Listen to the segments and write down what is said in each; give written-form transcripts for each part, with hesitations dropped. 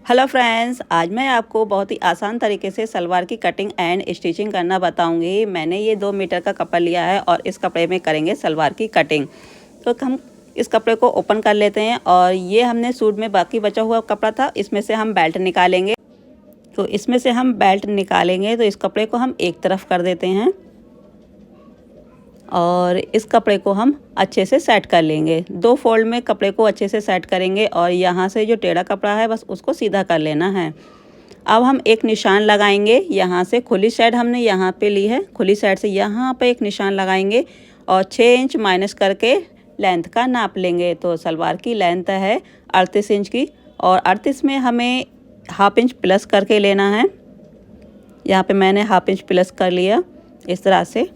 Hello friends, आज मैं आपको बहुत ही आसान तरीके से सलवार की कटिंग एंड स्टिचिंग करना बताऊंगी। मैंने ये 2 मीटर का कपड़ा लिया है और इस कपड़े में करेंगे सलवार की कटिंग। तो हम इस कपड़े को ओपन कर लेते हैं और ये हमने सूट में बाकी बचा हुआ कपड़ा था, इसमें से हम बेल्ट निकालेंगे। तो इसमें से हम बेल्ट निकालेंगे तो इस कपड़े को हम एक तरफ कर देते हैं और इस कपड़े को हम अच्छे से सेट कर लेंगे। 2 फोल्ड में कपड़े को अच्छे से सेट करेंगे और यहाँ से जो टेढ़ा कपड़ा है बस उसको सीधा कर लेना है। अब हम एक निशान लगाएंगे। यहाँ से खुली साइड हमने यहाँ पे ली है, खुली साइड से यहाँ पे एक निशान लगाएंगे और 6 इंच माइनस करके लेंथ का नाप लेंगे। तो सलवार की लेंथ है 38 इंच की और 38 में हमें हाफ इंच प्लस करके लेना है। यहाँ पे मैंने हाफ इंच प्लस कर लिया इस तरह से।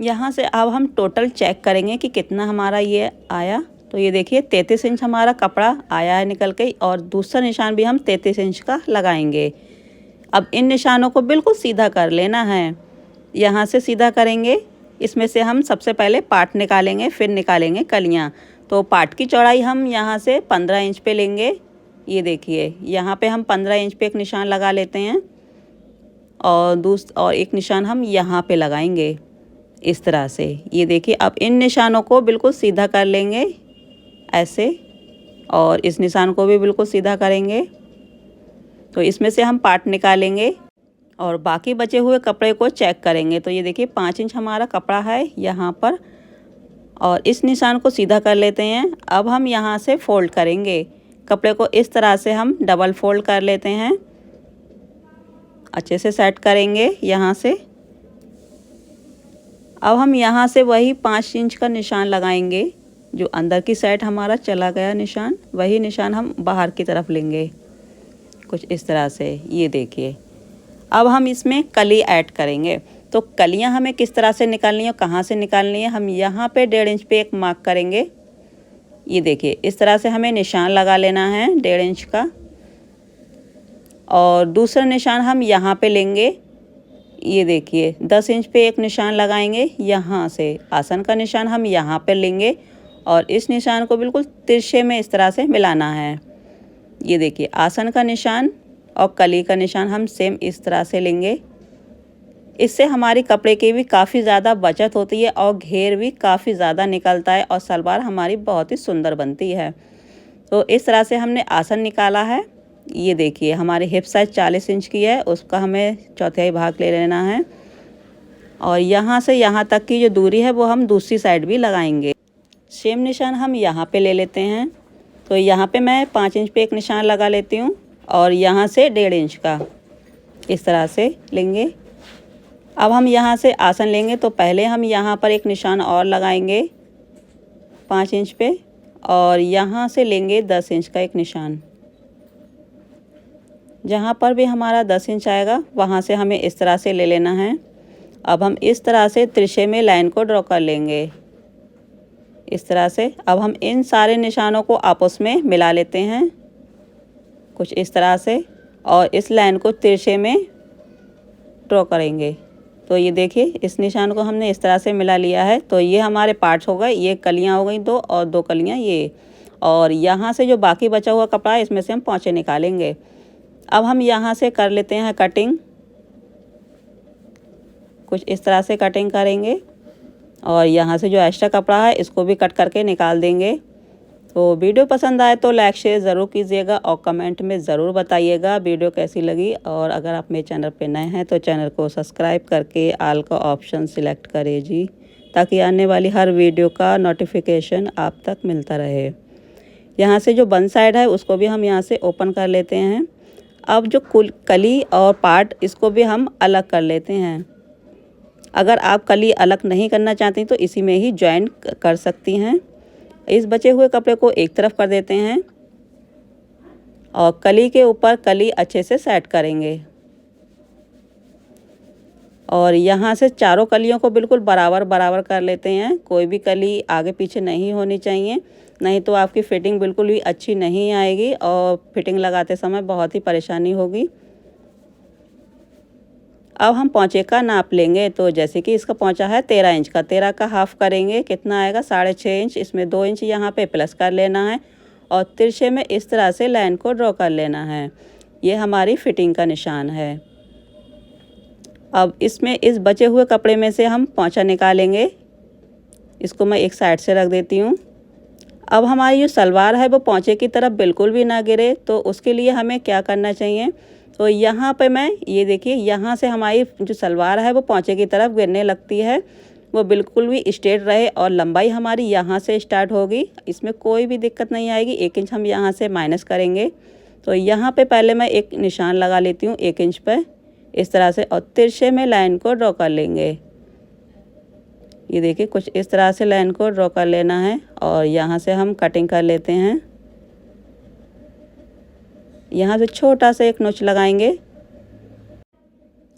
यहाँ से अब हम टोटल चेक करेंगे कि कितना हमारा ये आया। तो ये देखिए 33 इंच हमारा कपड़ा आया है निकल के और दूसरा निशान भी हम 33 इंच का लगाएंगे। अब इन निशानों को बिल्कुल सीधा कर लेना है। यहाँ से सीधा करेंगे। इसमें से हम सबसे पहले पार्ट निकालेंगे, फिर निकालेंगे कलियाँ। तो पार्ट की चौड़ाई हम यहाँ से 15 इंच पे लेंगे। ये देखिए यहाँ पे हम 15 इंच पे एक निशान लगा लेते हैं और एक निशान हम यहाँ पे लगाएंगे इस तरह से। ये देखिए अब इन निशानों को बिल्कुल सीधा कर लेंगे ऐसे और इस निशान को भी बिल्कुल सीधा करेंगे। तो इसमें से हम पार्ट निकालेंगे और बाकी बचे हुए कपड़े को चेक करेंगे। तो ये देखिए 5 इंच हमारा कपड़ा है यहाँ पर और इस निशान को सीधा कर लेते हैं। अब हम यहाँ से फोल्ड करेंगे कपड़े को, इस तरह से हम डबल फोल्ड कर लेते हैं। अच्छे से सेट करेंगे यहाँ से। अब हम यहाँ से वही 5 इंच का निशान लगाएंगे जो अंदर की साइड हमारा चला गया निशान, वही निशान हम बाहर की तरफ लेंगे कुछ इस तरह से। ये देखिए अब हम इसमें कली ऐड करेंगे। तो कलियाँ हमें किस तरह से निकालनी है, कहाँ से निकालनी है, हम यहाँ पे 1.5 इंच पे एक मार्क करेंगे। ये देखिए इस तरह से हमें निशान लगा लेना है 1.5 इंच का और दूसरा निशान हम यहाँ पे लेंगे। ये देखिए 10 इंच पे एक निशान लगाएंगे। यहाँ से आसन का निशान हम यहाँ पे लेंगे और इस निशान को बिल्कुल तिरछे में इस तरह से मिलाना है। ये देखिए आसन का निशान और कली का निशान हम सेम इस तरह से लेंगे। इससे हमारी कपड़े की भी काफ़ी ज़्यादा बचत होती है और घेर भी काफ़ी ज़्यादा निकलता है और सलवार हमारी बहुत ही सुंदर बनती है। तो इस तरह से हमने आसन निकाला है। ये देखिए हमारी हिप साइज 40 इंच की है, उसका हमें चौथाई भाग ले लेना है और यहाँ से यहाँ तक की जो दूरी है वो हम दूसरी साइड भी लगाएंगे। सेम निशान हम यहाँ पे ले लेते हैं। तो यहाँ पे मैं 5 इंच पे एक निशान लगा लेती हूँ और यहाँ से 1.5 इंच का इस तरह से लेंगे। अब हम यहाँ से आसन लेंगे तो पहले हम यहाँ पर एक निशान और लगाएंगे 5 इंच पे और यहाँ से लेंगे 10 इंच का एक निशान। जहाँ पर भी हमारा 10 इंच आएगा वहाँ से हमें इस तरह से ले लेना है। अब हम इस तरह से तिरछे में लाइन को ड्रॉ कर लेंगे इस तरह से। अब हम इन सारे निशानों को आपस में मिला लेते हैं कुछ इस तरह से और इस लाइन को तिरछे में ड्रॉ करेंगे। तो ये देखिए इस निशान को हमने इस तरह से मिला लिया है। तो ये हमारे पार्ट्स हो गए, ये कलियाँ हो गई 2 और 2 कलियाँ ये। और यहाँ से जो बाकी बचा हुआ कपड़ा है इसमें से हम पोंचे निकालेंगे। अब हम यहाँ से कर लेते हैं कटिंग, कुछ इस तरह से कटिंग करेंगे और यहाँ से जो एक्स्ट्रा कपड़ा है इसको भी कट करके निकाल देंगे। तो वीडियो पसंद आए तो लाइक शेयर ज़रूर कीजिएगा और कमेंट में ज़रूर बताइएगा वीडियो कैसी लगी। और अगर आप मेरे चैनल पे नए हैं तो चैनल को सब्सक्राइब करके ऑल का ऑप्शन सिलेक्ट करें जी, ताकि आने वाली हर वीडियो का नोटिफिकेशन आप तक मिलता रहे। यहाँ से जो बंद साइड है उसको भी हम यहाँ से ओपन कर लेते हैं। अब जो कली और पार्ट इसको भी हम अलग कर लेते हैं। अगर आप कली अलग नहीं करना चाहती तो इसी में ही जॉइन कर सकती हैं। इस बचे हुए कपड़े को एक तरफ कर देते हैं और कली के ऊपर कली अच्छे से सेट करेंगे और यहाँ से चारों कलियों को बिल्कुल बराबर बराबर कर लेते हैं। कोई भी कली आगे पीछे नहीं होनी चाहिए, नहीं तो आपकी फिटिंग बिल्कुल भी अच्छी नहीं आएगी और फिटिंग लगाते समय बहुत ही परेशानी होगी। अब हम पोंचे का नाप लेंगे। तो जैसे कि इसका पोंचा है 13 इंच का, 13 का हाफ करेंगे, कितना आएगा 6.5 इंच। इसमें 2 इंच यहाँ पे प्लस कर लेना है और तिरछे में इस तरह से लाइन को ड्रॉ कर लेना है। ये हमारी फिटिंग का निशान है। अब इसमें इस बचे हुए कपड़े में से हम पोंछा निकालेंगे। इसको मैं एक साइड से रख देती हूँ। अब हमारी जो सलवार है वो पोंछे की तरफ बिल्कुल भी ना गिरे, तो उसके लिए हमें क्या करना चाहिए, तो यहाँ पे मैं ये देखिए यहाँ से हमारी जो सलवार है वो पोंछे की तरफ गिरने लगती है, वो बिल्कुल भी स्ट्रेट रहे और लंबाई हमारी यहाँ से स्टार्ट होगी। इसमें कोई भी दिक्कत नहीं आएगी। 1 इंच हम यहाँ से माइनस करेंगे। तो यहाँ पे पहले मैं एक निशान लगा लेती हूँ 1 इंच पे इस तरह से, और तिरछे में लाइन को ड्रॉ कर लेंगे। ये देखिए कुछ इस तरह से लाइन को ड्रॉ कर लेना है और यहाँ से हम कटिंग कर लेते हैं। यहाँ से छोटा सा एक नोच लगाएंगे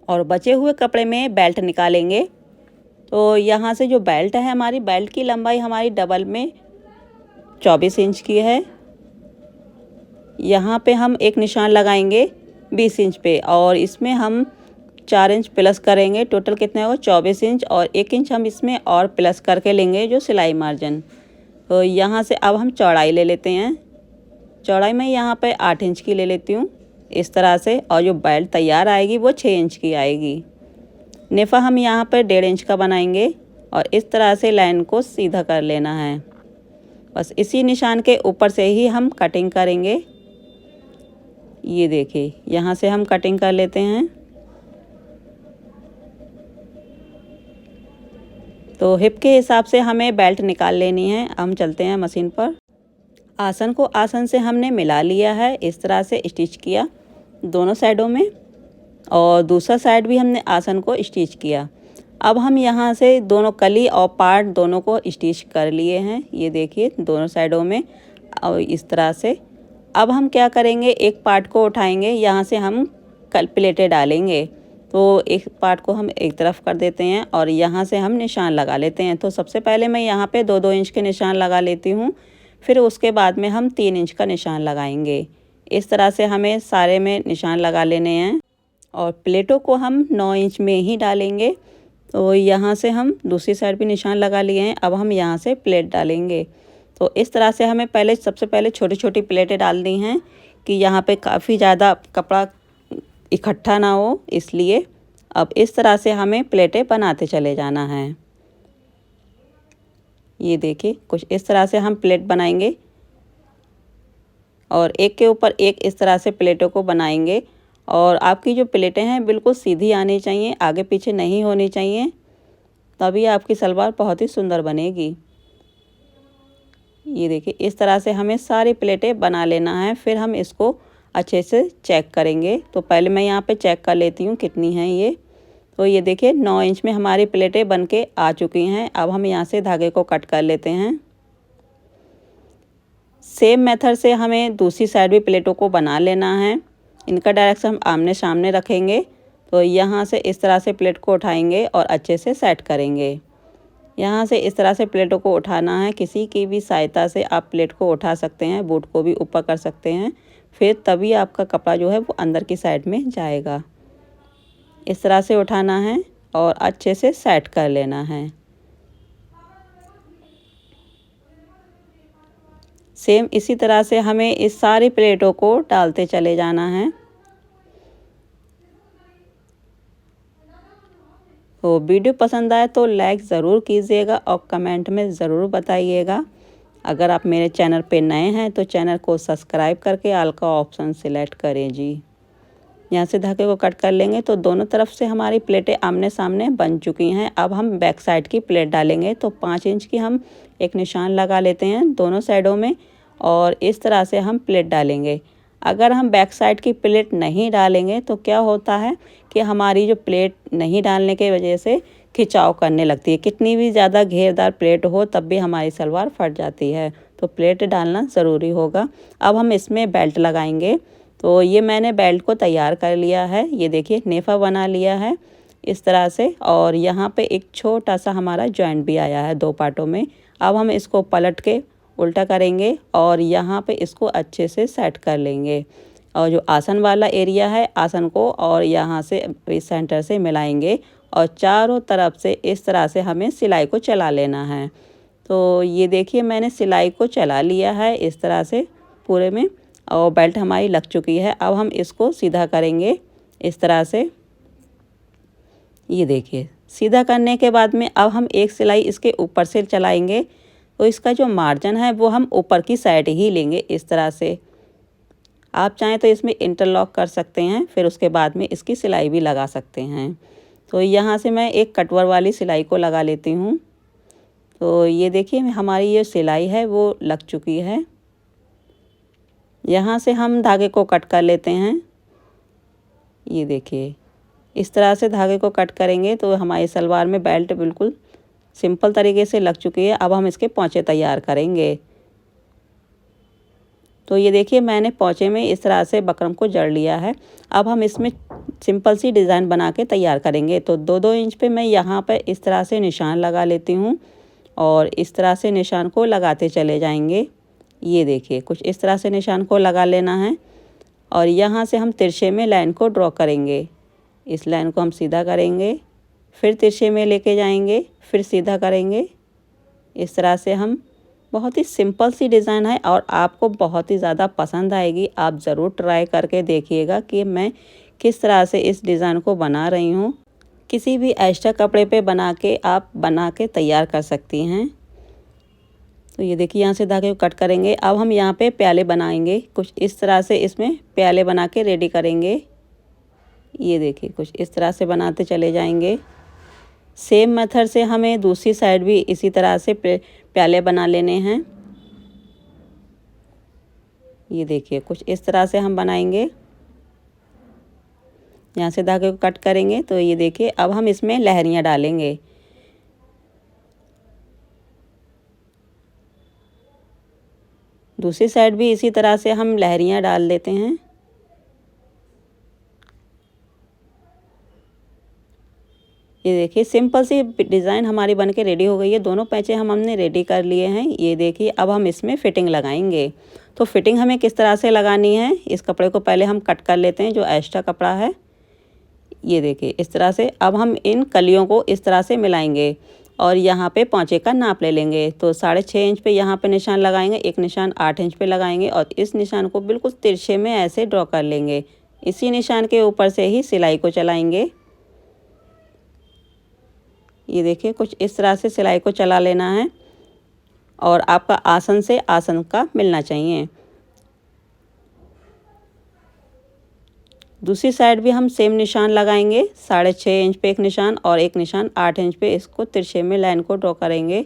और बचे हुए कपड़े में बेल्ट निकालेंगे। तो यहाँ से जो बेल्ट है, हमारी बेल्ट की लंबाई हमारी डबल में 24 इंच की है। यहाँ पे हम एक निशान लगाएंगे 20 इंच पे और इसमें हम 4 इंच प्लस करेंगे। टोटल कितने होगा 24 इंच, और 1 इंच हम इसमें और प्लस करके लेंगे जो सिलाई मार्जिन। तो यहाँ से अब हम चौड़ाई ले लेते हैं। चौड़ाई मैं यहाँ पे 8 इंच की ले लेती हूँ इस तरह से, और जो बेल्ट तैयार आएगी वो 6 इंच की आएगी। नेफा हम यहाँ पर 1.5 इंच का बनाएंगे और इस तरह से लाइन को सीधा कर लेना है। बस इसी निशान के ऊपर से ही हम कटिंग करेंगे। ये देखिए यहाँ से हम कटिंग कर लेते हैं। तो हिप के हिसाब से हमें बेल्ट निकाल लेनी है। हम चलते हैं मशीन पर। आसन को आसन से हमने मिला लिया है, इस तरह से स्टिच किया दोनों साइडों में, और दूसरा साइड भी हमने आसन को स्टिच किया। अब हम यहाँ से दोनों कली और पार्ट दोनों को स्टिच कर लिए हैं। ये देखिए दोनों साइडों में और इस तरह से। अब हम क्या करेंगे, एक पार्ट को उठाएंगे, यहाँ से हम प्लेटें डालेंगे। तो एक पार्ट को हम एक तरफ कर देते हैं और यहाँ से हम निशान लगा लेते हैं। तो सबसे पहले मैं यहाँ पे 2-2 इंच के निशान लगा लेती हूँ, फिर उसके बाद में हम 3 इंच का निशान लगाएंगे। इस तरह से हमें सारे में निशान लगा लेने हैं और प्लेटों को हम 9 इंच में ही डालेंगे। तो यहाँ से हम दूसरी साइड भी निशान लगा लिए हैं। अब हम यहाँ से प्लेट डालेंगे। तो इस तरह से हमें सबसे पहले छोटी छोटी प्लेटें डाल दी हैं कि यहाँ पे काफ़ी ज़्यादा कपड़ा इकट्ठा ना हो, इसलिए अब इस तरह से हमें प्लेटें बनाते चले जाना है। ये देखिए कुछ इस तरह से हम प्लेट बनाएंगे और एक के ऊपर एक इस तरह से प्लेटों को बनाएंगे। और आपकी जो प्लेटें हैं बिल्कुल सीधी आनी चाहिए, आगे पीछे नहीं होनी चाहिए, तभी आपकी सलवार बहुत ही सुंदर बनेगी। ये देखिए इस तरह से हमें सारी प्लेटें बना लेना है। फिर हम इसको अच्छे से चेक करेंगे। तो पहले मैं यहाँ पे चेक कर लेती हूँ कितनी हैं ये। तो ये देखिए 9 इंच में हमारी प्लेटें बनके आ चुकी हैं। अब हम यहाँ से धागे को कट कर लेते हैं। सेम मेथड से हमें दूसरी साइड भी प्लेटों को बना लेना है। इनका डायरेक्शन हम आमने सामने रखेंगे। तो यहाँ से इस तरह से प्लेट को उठाएंगे और अच्छे से सेट करेंगे। यहाँ से इस तरह से प्लेटों को उठाना है। किसी की भी सहायता से आप प्लेट को उठा सकते हैं, बूट को भी ऊपर कर सकते हैं, फिर तभी आपका कपड़ा जो है वो अंदर की साइड में जाएगा। इस तरह से उठाना है और अच्छे से सेट कर लेना है। सेम इसी तरह से हमें इस सारी प्लेटों को डालते चले जाना है। तो वीडियो पसंद आए तो लाइक ज़रूर कीजिएगा और कमेंट में ज़रूर बताइएगा। अगर आप मेरे चैनल पे नए हैं तो चैनल को सब्सक्राइब करके ऑल का ऑप्शन सिलेक्ट करें जी। यहाँ से धागे को कट कर लेंगे। तो दोनों तरफ से हमारी प्लेटें आमने सामने बन चुकी हैं। अब हम बैक साइड की प्लेट डालेंगे। तो 5 इंच की हम एक निशान लगा लेते हैं दोनों साइडों में और इस तरह से हम प्लेट डालेंगे। अगर हम बैक साइड की प्लेट नहीं डालेंगे तो क्या होता है कि हमारी जो प्लेट नहीं डालने की वजह से खिंचाव करने लगती है। कितनी भी ज़्यादा घेरदार प्लेट हो तब भी हमारी सलवार फट जाती है। तो प्लेट डालना ज़रूरी होगा। अब हम इसमें बेल्ट लगाएंगे। तो ये मैंने बेल्ट को तैयार कर लिया है। ये देखिए नेफा बना लिया है इस तरह से, और यहाँ पे एक छोटा सा हमारा जॉइंट भी आया है 2 पार्टों में। अब हम इसको पलट के उल्टा करेंगे और यहाँ पे इसको अच्छे से सेट कर लेंगे। और जो आसन वाला एरिया है, आसन को और यहाँ से इस सेंटर से मिलाएंगे और चारों तरफ से इस तरह से हमें सिलाई को चला लेना है। तो ये देखिए मैंने सिलाई को चला लिया है इस तरह से। पूरे में और बेल्ट हमारी लग चुकी है। अब हम इसको सीधा करेंगे इस तरह से। ये देखिए सीधा करने के बाद में अब हम एक सिलाई इसके ऊपर से चलाएंगे, तो इसका जो मार्जिन है वो हम ऊपर की साइड ही लेंगे इस तरह से। आप चाहें तो इसमें इंटरलॉक कर सकते हैं, फिर उसके बाद में इसकी सिलाई भी लगा सकते हैं। तो यहाँ से मैं एक कटवर वाली सिलाई को लगा लेती हूँ। तो ये देखिए हमारी ये सिलाई है वो लग चुकी है। यहाँ से हम धागे को कट कर लेते हैं। ये देखिए इस तरह से धागे को कट करेंगे तो हमारी सलवार में बेल्ट बिल्कुल सिंपल तरीके से लग चुकी है। अब हम इसके पोंचे तैयार करेंगे। तो ये देखिए मैंने पोंचे में इस तरह से बकरम को जड़ लिया है। अब हम इसमें सिंपल सी डिज़ाइन बना के तैयार करेंगे। तो 2-2 इंच पे मैं यहाँ पर इस तरह से निशान लगा लेती हूँ और इस तरह से निशान को लगाते चले जाएंगे। ये देखिए कुछ इस तरह से निशान को लगा लेना है और यहाँ से हम तिरछे में लाइन को ड्रॉ करेंगे। इस लाइन को हम सीधा करेंगे, फिर तिरछे में लेके जाएंगे, फिर सीधा करेंगे। इस तरह से हम बहुत ही सिंपल सी डिज़ाइन है और आपको बहुत ही ज़्यादा पसंद आएगी। आप ज़रूर ट्राई करके देखिएगा कि मैं किस तरह से इस डिज़ाइन को बना रही हूँ। किसी भी एक्स्ट्रा कपड़े पे बना के तैयार कर सकती हैं। तो ये देखिए यहाँ से धागे को कट करेंगे। अब हम यहाँ पे प्याले बनाएंगे। कुछ इस तरह से इसमें प्याले बना के रेडी करेंगे। ये देखिए कुछ इस तरह से बनाते चले जाएंगे। सेम मेथड से हमें दूसरी साइड भी इसी तरह से प्याले बना लेने हैं। ये देखिए कुछ इस तरह से हम बनाएंगे। यहाँ से धागे को कट करेंगे। तो ये देखिए अब हम इसमें लहरियाँ डालेंगे। दूसरी साइड भी इसी तरह से हम लहरियाँ डाल देते हैं। ये देखिए सिंपल सी डिज़ाइन हमारी बन के रेडी हो गई है। दोनों पैचे हमने रेडी कर लिए हैं। ये देखिए अब हम इसमें फिटिंग लगाएंगे। तो फिटिंग हमें किस तरह से लगानी है, इस कपड़े को पहले हम कट कर लेते हैं जो एक्स्ट्रा कपड़ा है। ये देखिए इस तरह से अब हम इन कलियों को इस तरह से मिलाएंगे और यहाँ पे पोंचे का नाप ले लेंगे। तो 6.5 इंच पे यहाँ पे निशान लगाएंगे, एक निशान 8 इंच पे लगाएंगे और इस निशान को बिल्कुल तिरछे में ऐसे ड्रॉ कर लेंगे। इसी निशान के ऊपर से ही सिलाई को चलाएंगे। ये देखिए कुछ इस तरह से सिलाई को चला लेना है और आपका आसन से आसन का मिलना चाहिए। दूसरी साइड भी हम सेम निशान लगाएंगे। 6.5 इंच पे एक निशान और एक निशान 8 इंच पे इसको तिरछे में लाइन को ड्रॉ करेंगे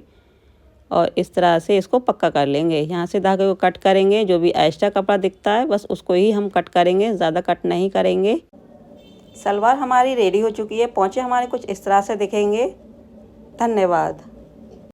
और इस तरह से इसको पक्का कर लेंगे। यहाँ से धागे को कट करेंगे। जो भी एक्स्ट्रा कपड़ा दिखता है बस उसको ही हम कट करेंगे, ज़्यादा कट नहीं करेंगे। सलवार हमारी रेडी हो चुकी है। पोंचे हमारे कुछ इस तरह से दिखेंगे। धन्यवाद।